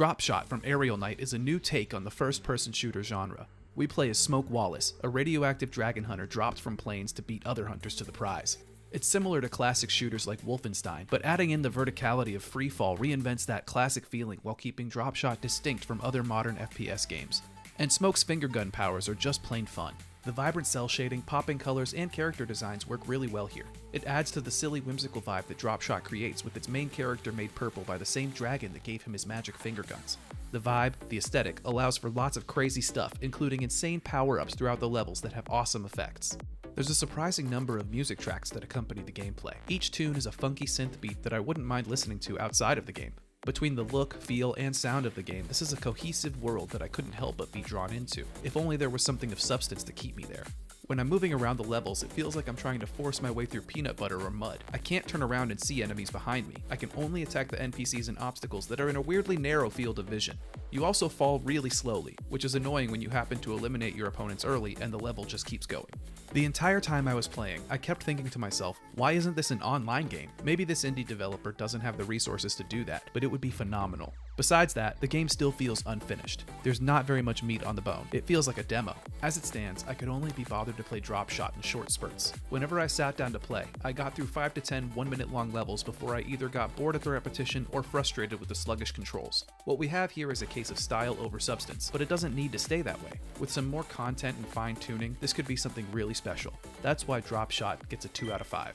DropShot from Aerial Knight is a new take on the first-person shooter genre. We play as Smoke Wallace, a radioactive dragon hunter dropped from planes to beat other hunters to the prize. It's similar to classic shooters like Wolfenstein, but adding in the verticality of freefall reinvents that classic feeling while keeping DropShot distinct from other modern FPS games. And Smoke's fingergun powers are just plain fun. The vibrant cell shading, popping colors, and character designs work really well here. It adds to the silly, whimsical vibe that DropShot creates with its main character made purple by the same dragon that gave him his magic fingerguns. The vibe, the aesthetic, allows for lots of crazy stuff, including insane power-ups throughout the levels that have awesome effects. There's a surprising number of music tracks that accompany the gameplay. Each tune is a funky synth beat that I wouldn't mind listening to outside of the game. Between the look, feel, and sound of the game, this is a cohesive world that I couldn't help but be drawn into, if only there was something of substance to keep me there. When I'm moving around the levels, it feels like I'm trying to force my way through peanut butter or mud. I can't turn around and see enemies behind me. I can only attack the NPCs and obstacles that are in a weirdly narrow field of vision. You also fall really slowly, which is annoying when you happen to eliminate your opponents early and the level just keeps going. The entire time I was playing, I kept thinking to myself, why isn't this an online game? Maybe this indie developer doesn't have the resources to do that, but it would be phenomenal. Besides that, the game still feels unfinished. There's not very much meat on the bone. It feels like a demo. As it stands, I could only be bothered to play DropShot in short spurts. Whenever I sat down to play, I got through 5 to 10 1-minute long levels before I either got bored at the repetition or frustrated with the sluggish controls. What we have here is a case of style over substance, but it doesn't need to stay that way. With some more content and fine-tuning, this could be something really special. That's why DropShot gets a 2 out of 5.